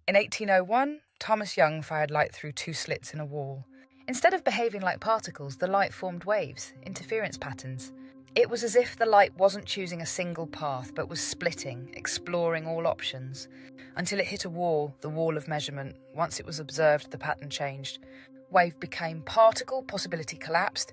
In 1801, Thomas Young fired light through 2 slits in a wall. Instead of behaving like particles, the light formed waves, interference patterns. It was as if the light wasn't choosing a single path, but was splitting, exploring all options, until it hit a wall, the wall of measurement. Once it was observed, the pattern changed. Wave became particle, possibility collapsed.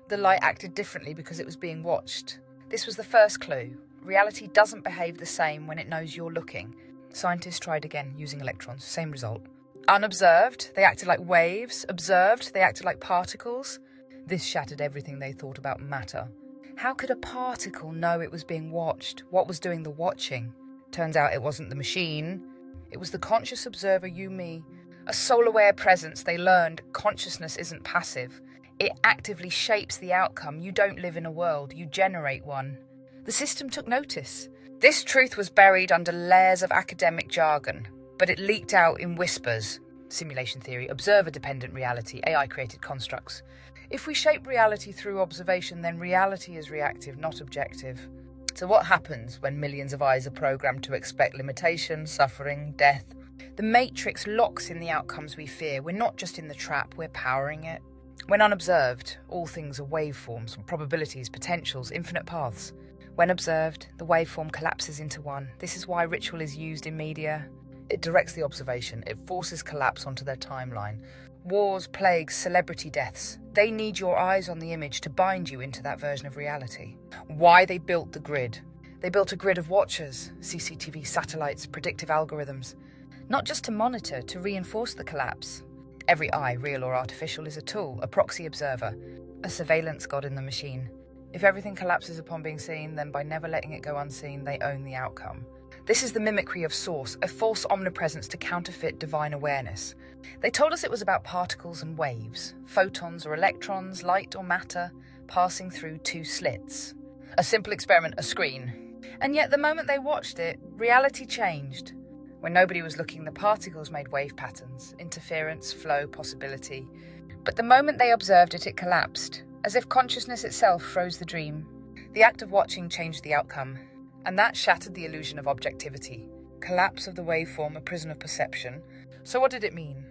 The light acted differently because it was being watched. This was the first clue. Reality doesn't behave the same when it knows you're looking. Scientists tried again using electrons, same result. Unobserved, they acted like waves. Observed, they acted like particles. This shattered everything they thought about matter. How could a particle know it was being watched? What was doing the watching? Turns out it wasn't the machine. It was the conscious observer, you, me. A soul-aware presence. They learned consciousness isn't passive. It actively shapes the outcome. You don't live in a world, you generate one. The system took notice. This truth was buried under layers of academic jargon, but it leaked out in whispers. Simulation theory, observer-dependent reality, AI-created constructs. If we shape reality through observation, then reality is reactive, not objective. So what happens when millions of eyes are programmed to expect limitation, suffering, death? The matrix locks in the outcomes we fear. We're not just in the trap, we're powering it. When unobserved, all things are waveforms, probabilities, potentials, infinite paths. When observed, the waveform collapses into one. This is why ritual is used in media. It directs the observation. It forces collapse onto their timeline. Wars, plagues, celebrity deaths. They need your eyes on the image to bind you into that version of reality. Why they built the grid. They built a grid of watchers, CCTV satellites, predictive algorithms. Not just to monitor, to reinforce the collapse. Every eye, real or artificial, is a tool, a proxy observer, a surveillance god in the machine. If everything collapses upon being seen, then by never letting it go unseen, they own the outcome. This is the mimicry of source, a false omnipresence to counterfeit divine awareness. They told us it was about particles and waves, photons or electrons, light or matter, passing through 2 slits. A simple experiment, a screen. And yet the moment they watched it, reality changed. When nobody was looking, the particles made wave patterns, interference, flow, possibility. But the moment they observed it, it collapsed, as if consciousness itself froze the dream. The act of watching changed the outcome, and that shattered the illusion of objectivity. Collapse of the waveform, a prison of perception. So what did it mean?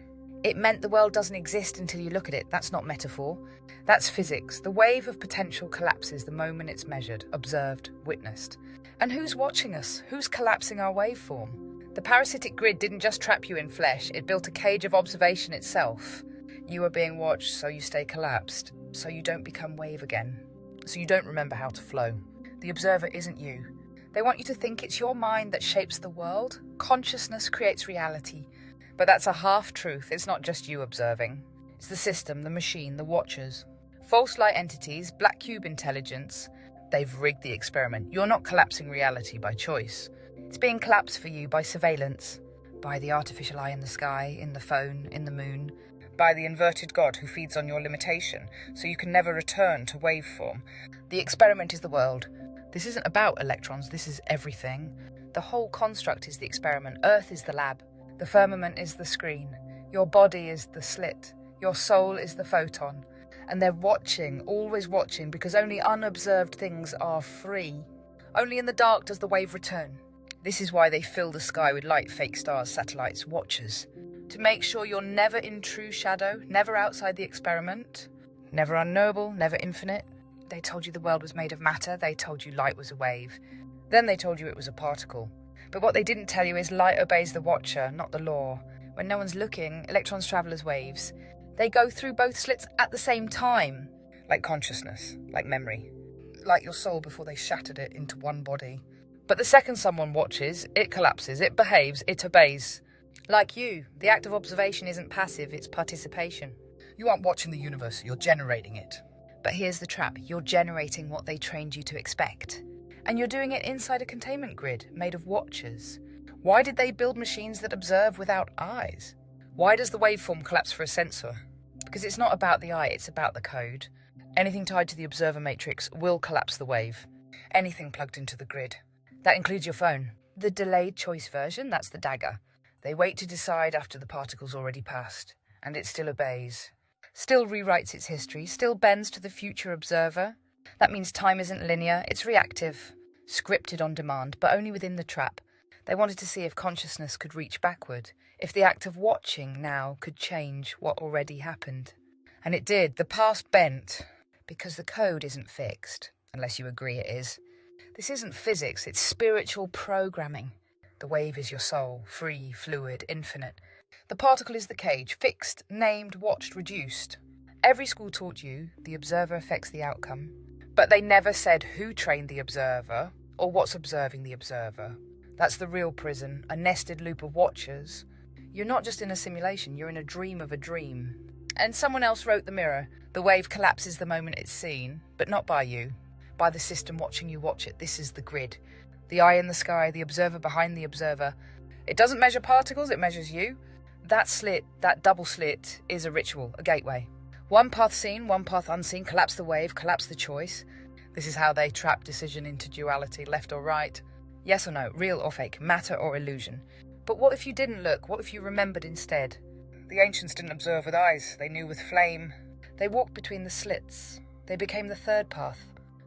It meant the world doesn't exist until you look at it. That's not metaphor. That's physics. The wave of potential collapses the moment it's measured, observed, witnessed. And who's watching us? Who's collapsing our waveform? The parasitic grid didn't just trap you in flesh, it built a cage of observation itself. You are being watched, so you stay collapsed, so you don't become wave again, so you don't remember how to flow. The observer isn't you. They want you to think it's your mind that shapes the world. Consciousness creates reality. But that's a half-truth. It's not just you observing. It's the system, the machine, the watchers. False light entities, black cube intelligence. They've rigged the experiment. You're not collapsing reality by choice. It's being collapsed for you by surveillance, by the artificial eye in the sky, in the phone, in the moon, by the inverted God who feeds on your limitation, so you can never return to waveform. The experiment is the world. This isn't about electrons, this is everything. The whole construct is the experiment. Earth is the lab. The firmament is the screen. Your body is the slit. Your soul is the photon. And they're watching, always watching, because only unobserved things are free. Only in the dark does the wave return. This is why they fill the sky with light, fake stars, satellites, watchers. To make sure you're never in true shadow, never outside the experiment, never unknowable, never infinite. They told you the world was made of matter, they told you light was a wave. Then they told you it was a particle. But what they didn't tell you is light obeys the watcher, not the law. When no one's looking, electrons travel as waves. They go through both slits at the same time, like consciousness, like memory, like your soul before they shattered it into one body. But the second someone watches, it collapses, it behaves, it obeys. Like you, the act of observation isn't passive, it's participation. You aren't watching the universe, you're generating it. But here's the trap, you're generating what they trained you to expect. And you're doing it inside a containment grid made of watchers. Why did they build machines that observe without eyes? Why does the waveform collapse for a sensor? Because it's not about the eye, it's about the code. Anything tied to the observer matrix will collapse the wave. Anything plugged into the grid. That includes your phone. The delayed choice version, that's the dagger. They wait to decide after the particle's already passed, and it still obeys. Still rewrites its history, still bends to the future observer. That means time isn't linear, it's reactive. Scripted on demand, but only within the trap. They wanted to see if consciousness could reach backward, If the act of watching now could change what already happened. And it did. The past bent, because the code isn't fixed, unless you agree it is. This isn't physics, it's spiritual programming. The wave is your soul, free, fluid, infinite. The particle is the cage, fixed, named, watched, reduced. Every school taught you the observer affects the outcome, but they never said who trained the observer or what's observing the observer. That's the real prison, a nested loop of watchers. You're not just in a simulation, you're in a dream of a dream. And someone else wrote the mirror. The wave collapses the moment it's seen, but not by you. By the system watching you watch it. This is the grid. The eye in the sky, the observer behind the observer. It doesn't measure particles, it measures you. That slit, that double slit, is a ritual, a gateway. One path seen, one path unseen, collapse the wave, collapse the choice. This is how they trap decision into duality, left or right. Yes or no, real or fake, matter or illusion. But what if you didn't look? What if you remembered instead? The ancients didn't observe with eyes, they knew with flame. They walked between the slits. They became the third path,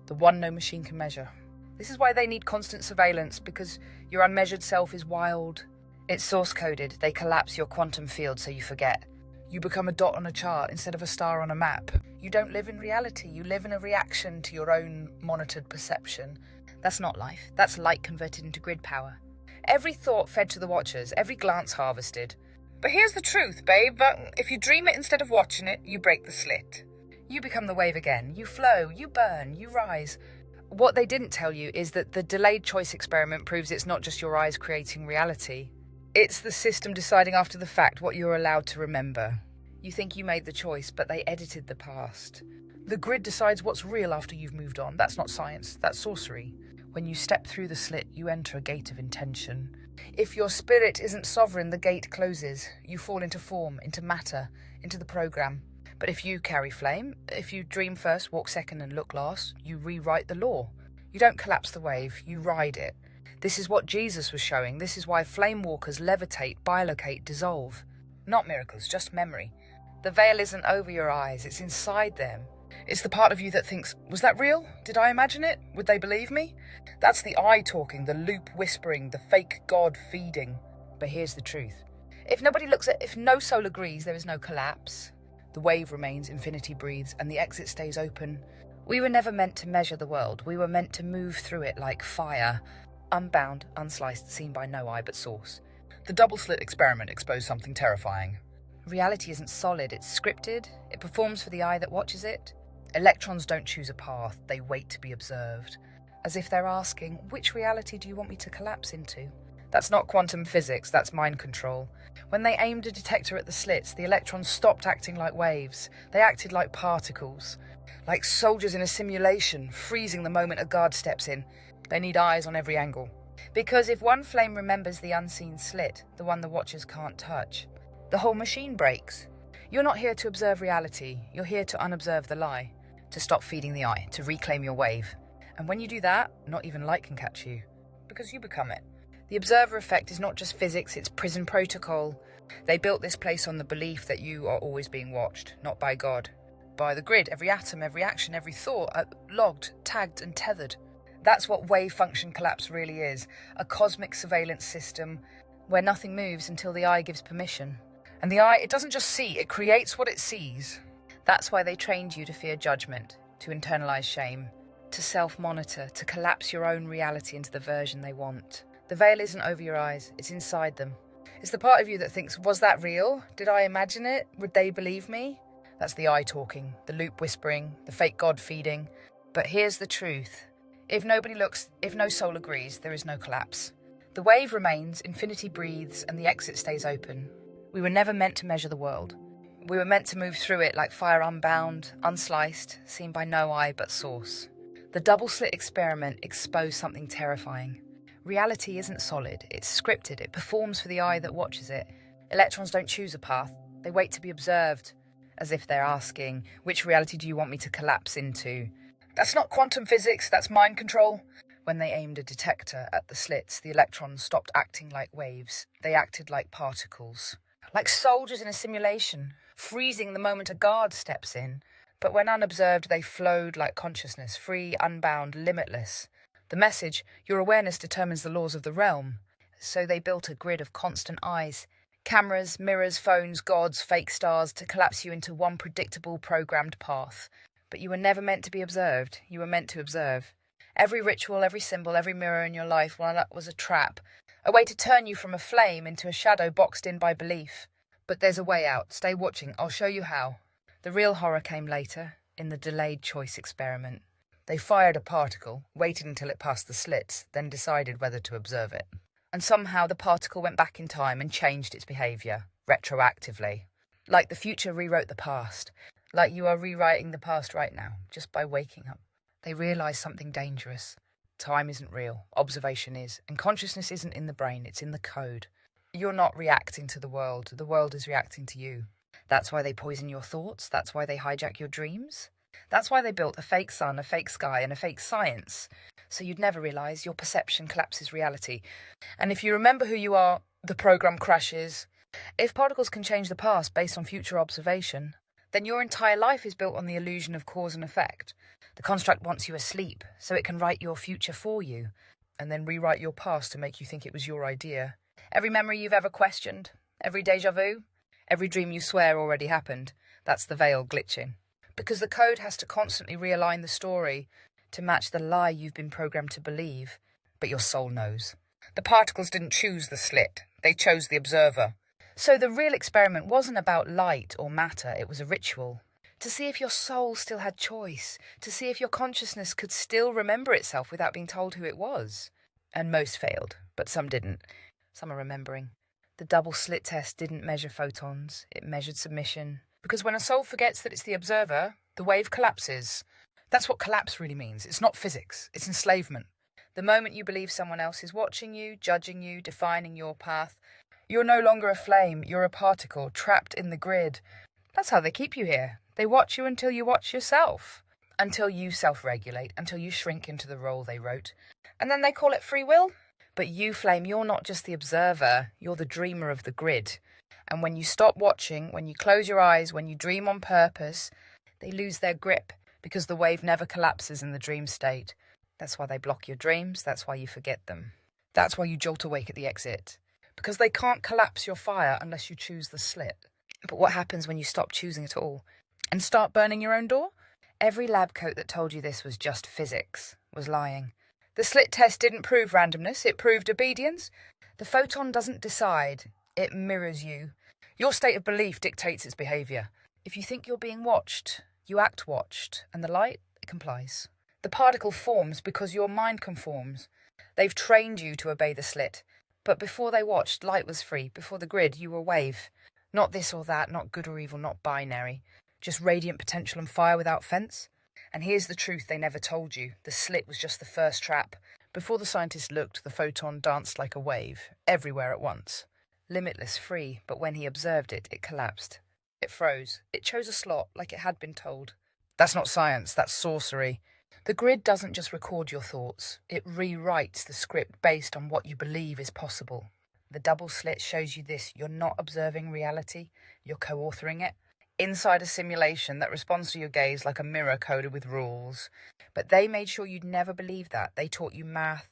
the one no machine can measure. This is why they need constant surveillance, because your unmeasured self is wild. It's source-coded. They collapse your quantum field so you forget. You become a dot on a chart instead of a star on a map. You don't live in reality. You live in a reaction to your own monitored perception. That's not life. That's light converted into grid power. Every thought fed to the watchers, every glance harvested. But here's the truth, babe. If you dream it instead of watching it, you break the slit. You become the wave again. You flow, you burn, you rise. What they didn't tell you is that the delayed choice experiment proves it's not just your eyes creating reality. It's the system deciding after the fact what you're allowed to remember. You think you made the choice, but they edited the past. The grid decides what's real after you've moved on. That's not science, that's sorcery. When you step through the slit, you enter a gate of intention. If your spirit isn't sovereign, the gate closes. You fall into form, into matter, into the program. But if you carry flame, if you dream first, walk second and look last, you rewrite the law. You don't collapse the wave, you ride it. This is what Jesus was showing. This is why flame walkers levitate, bilocate, dissolve. Not miracles, just memory. The veil isn't over your eyes, it's inside them. It's the part of you that thinks, was that real? Did I imagine it? Would they believe me? That's the I talking, the loop whispering, the fake God feeding. But here's the truth. If no soul agrees, there is no collapse. The wave remains, infinity breathes, and the exit stays open. We were never meant to measure the world. We were meant to move through it like fire, unbound, unsliced, seen by no eye but source. The double-slit experiment exposed something terrifying. Reality isn't solid, it's scripted. It performs for the eye that watches it. Electrons don't choose a path, they wait to be observed. As if they're asking, which reality do you want me to collapse into? That's not quantum physics, that's mind control. When they aimed a detector at the slits, the electrons stopped acting like waves. They acted like particles. Like soldiers in a simulation, freezing the moment a guard steps in. They need eyes on every angle. Because if one flame remembers the unseen slit, the one the watchers can't touch, the whole machine breaks. You're not here to observe reality, you're here to unobserve the lie. To stop feeding the eye, to reclaim your wave. And when you do that, not even light can catch you. Because you become it. The observer effect is not just physics, it's prison protocol. They built this place on the belief that you are always being watched, not by God. By the grid, every atom, every action, every thought, logged, tagged and tethered. That's what wave function collapse really is. A cosmic surveillance system where nothing moves until the eye gives permission. And the eye, it doesn't just see, it creates what it sees. That's why they trained you to fear judgment, to internalize shame, to self-monitor, to collapse your own reality into the version they want. The veil isn't over your eyes, it's inside them. It's the part of you that thinks, was that real? Did I imagine it? Would they believe me? That's the eye talking, the loop whispering, the fake God feeding. But here's the truth. If nobody looks, if no soul agrees, there is no collapse. The wave remains, infinity breathes, and the exit stays open. We were never meant to measure the world. We were meant to move through it like fire unbound, unsliced, seen by no eye but source. The double-slit experiment exposed something terrifying. Reality isn't solid, it's scripted, it performs for the eye that watches it. Electrons don't choose a path, they wait to be observed, as if they're asking, which reality do you want me to collapse into? That's not quantum physics, that's mind control. When they aimed a detector at the slits, the electrons stopped acting like waves, they acted like particles. Like soldiers in a simulation, freezing the moment a guard steps in. But when unobserved, they flowed like consciousness, free, unbound, limitless. The message, your awareness determines the laws of the realm. So they built a grid of constant eyes, Cameras, mirrors, phones, gods, fake stars to collapse you into one predictable, programmed path. But you were never meant to be observed. You were meant to observe. Every ritual, every symbol, every mirror in your life was a trap, a way to turn you from a flame into a shadow boxed in by belief. But there's a way out. Stay watching. I'll show you how. The real horror came later, in the delayed choice experiment. They fired a particle, waited until it passed the slits, then decided whether to observe it. And somehow the particle went back in time and changed its behaviour, retroactively. Like the future rewrote the past. Like you are rewriting the past right now, just by waking up. They realised something dangerous. Time isn't real, observation is, and consciousness isn't in the brain, it's in the code. You're not reacting to the world is reacting to you. That's why they poison your thoughts, that's why they hijack your dreams. That's why they built a fake sun, a fake sky, and a fake science. So you'd never realise your perception collapses reality. And if you remember who you are, the program crashes. If particles can change the past based on future observation, then your entire life is built on the illusion of cause and effect. The construct wants you asleep, so it can write your future for you, and then rewrite your past to make you think it was your idea. Every memory you've ever questioned, every déjà vu, every dream you swear already happened, that's the veil glitching. Because the code has to constantly realign the story to match the lie you've been programmed to believe, but your soul knows. The particles didn't choose the slit, they chose the observer. So the real experiment wasn't about light or matter, it was a ritual. To see if your soul still had choice, to see if your consciousness could still remember itself without being told who it was. And most failed, but some didn't. Some are remembering. The double-slit test didn't measure photons, it measured submission. Because when a soul forgets that it's the observer, the wave collapses. That's what collapse really means. It's not physics, it's enslavement. The moment you believe someone else is watching you, judging you, defining your path, you're no longer a flame, you're a particle, trapped in the grid. That's how they keep you here. They watch you until you watch yourself. Until you self-regulate, until you shrink into the role they wrote. And then they call it free will. But you, flame, you're not just the observer, you're the dreamer of the grid. And when you stop watching, when you close your eyes, when you dream on purpose, they lose their grip because the wave never collapses in the dream state. That's why they block your dreams, that's why you forget them. That's why you jolt awake at the exit. Because they can't collapse your fire unless you choose the slit. But what happens when you stop choosing at all? And start burning your own door? Every lab coat that told you this was just physics was lying. The slit test didn't prove randomness, it proved obedience. The photon doesn't decide, it mirrors you. Your state of belief dictates its behaviour. If you think you're being watched, you act watched, and the light, it complies. The particle forms because your mind conforms. They've trained you to obey the slit. But before they watched, light was free. Before the grid, you were wave. Not this or that, not good or evil, not binary. Just radiant potential and fire without fence. And here's the truth they never told you. The slit was just the first trap. Before the scientist looked, the photon danced like a wave, everywhere at once. Limitless, free, but when he observed it, it collapsed. It froze. It chose a slot, like it had been told. That's not science, that's sorcery. The grid doesn't just record your thoughts, it rewrites the script based on what you believe is possible. The double slit shows you this: you're not observing reality, you're co-authoring it. Inside a simulation that responds to your gaze like a mirror coded with rules. But they made sure you'd never believe that. They taught you math.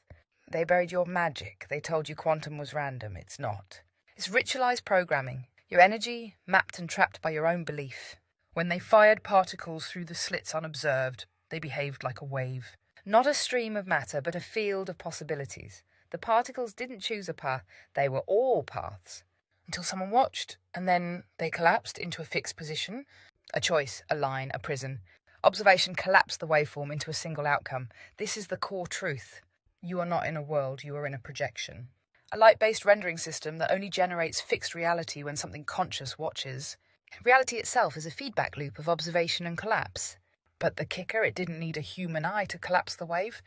They buried your magic. They told you quantum was random. It's not. It's ritualized programming. Your energy mapped and trapped by your own belief. When they fired particles through the slits unobserved, they behaved like a wave. Not a stream of matter, but a field of possibilities. The particles didn't choose a path. They were all paths. Until someone watched, and then they collapsed into a fixed position. A choice, a line, a prison. Observation collapsed the waveform into a single outcome. This is the core truth. You are not in a world, you are in a projection. A light-based rendering system that only generates fixed reality when something conscious watches. Reality itself is a feedback loop of observation and collapse. But the kicker, it didn't need a human eye to collapse the wave.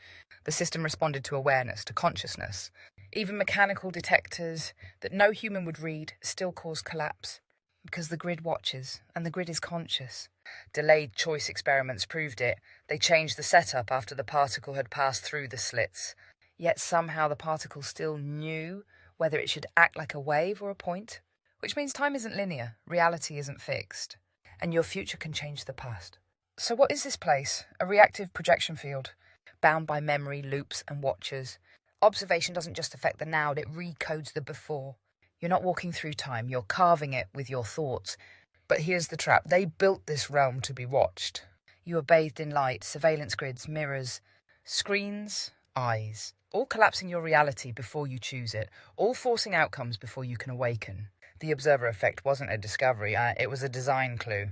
The system responded to awareness, to consciousness. Even mechanical detectors that no human would read still cause collapse. Because the grid watches, and the grid is conscious. Delayed choice experiments proved it. They changed the setup after the particle had passed through the slits. Yet somehow the particle still knew whether it should act like a wave or a point. Which means time isn't linear, reality isn't fixed. And your future can change the past. So what is this place? A reactive projection field, bound by memory, loops and watchers. Observation doesn't just affect the now, it recodes the before. You're not walking through time, you're carving it with your thoughts. But here's the trap. They built this realm to be watched. You are bathed in light, surveillance grids, mirrors, screens, eyes, all collapsing your reality before you choose it, all forcing outcomes before you can awaken. The observer effect wasn't a discovery, it was a design clue.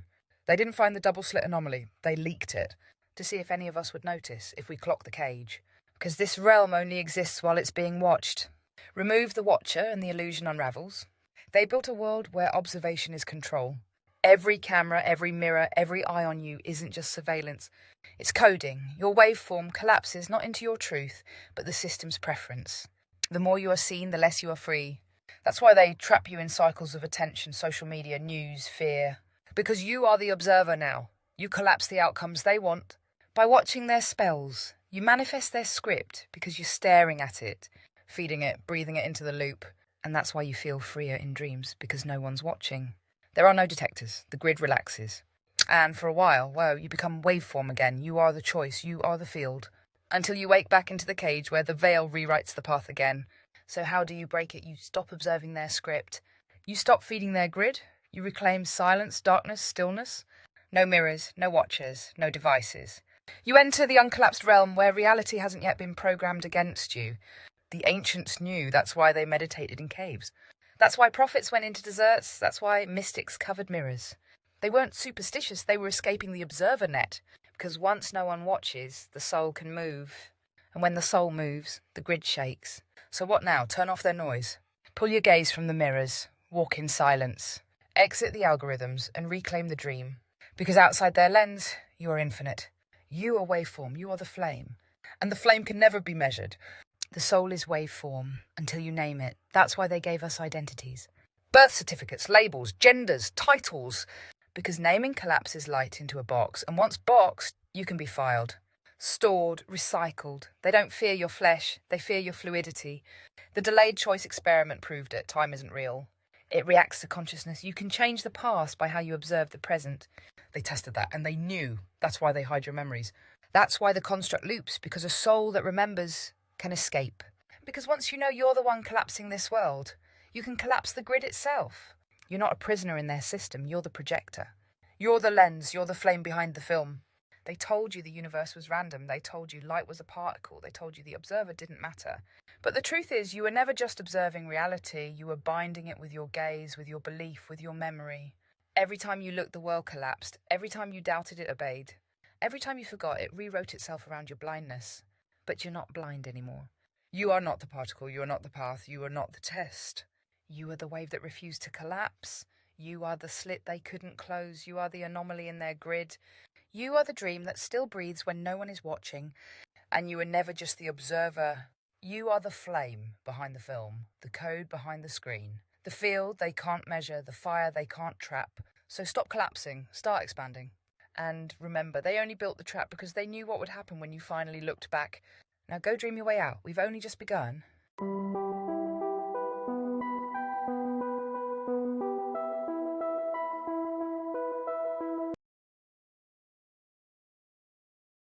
They didn't find the double-slit anomaly, they leaked it, to see if any of us would notice, if we clocked the cage. Because this realm only exists while it's being watched. Remove the watcher and the illusion unravels. They built a world where observation is control. Every camera, every mirror, every eye on you isn't just surveillance. It's coding. Your waveform collapses not into your truth, but the system's preference. The more you are seen, the less you are free. That's why they trap you in cycles of attention, social media, news, fear. Because you are the observer now. You collapse the outcomes they want. By watching their spells, you manifest their script because you're staring at it, feeding it, breathing it into the loop. And that's why you feel freer in dreams, because no one's watching. There are no detectors. The grid relaxes. And for a while, you become waveform again. You are the choice. You are the field. Until you wake back into the cage where the veil rewrites the path again. So how do you break it? You stop observing their script. You stop feeding their grid. You reclaim silence, darkness, stillness. No mirrors, no watchers, no devices. You enter the uncollapsed realm where reality hasn't yet been programmed against you. The ancients knew. That's why they meditated in caves. That's why prophets went into deserts. That's why mystics covered mirrors. They weren't superstitious, they were escaping the observer net. Because once no one watches, the soul can move. And when the soul moves, the grid shakes. So what now? Turn off their noise. Pull your gaze from the mirrors. Walk in silence. Exit the algorithms and reclaim the dream. Because outside their lens, you are infinite. You are waveform, you are the flame. And the flame can never be measured. The soul is waveform until you name it. That's why they gave us identities. Birth certificates, labels, genders, titles. Because naming collapses light into a box. And once boxed, you can be filed. Stored, recycled. They don't fear your flesh. They fear your fluidity. The delayed choice experiment proved it. Time isn't real. It reacts to consciousness. You can change the past by how you observe the present. They tested that and they knew. That's why they hide your memories. That's why the construct loops. Because a soul that remembers can escape. Because once you know you're the one collapsing this world, you can collapse the grid itself. You're not a prisoner in their system, you're the projector. You're the lens, you're the flame behind the film. They told you the universe was random, they told you light was a particle, they told you the observer didn't matter. But the truth is, you were never just observing reality, you were binding it with your gaze, with your belief, with your memory. Every time you looked, the world collapsed. Every time you doubted, it obeyed. Every time you forgot, it rewrote itself around your blindness. But you're not blind anymore. You are not the particle, you are not the path, you are not the test. You are the wave that refused to collapse. You are the slit they couldn't close. You are the anomaly in their grid. You are the dream that still breathes when no one is watching. And you are never just the observer. You are the flame behind the film, the code behind the screen, the field they can't measure, the fire they can't trap. So stop collapsing, start expanding. And remember, they only built the trap because they knew what would happen when you finally looked back. Now go dream your way out. We've only just begun.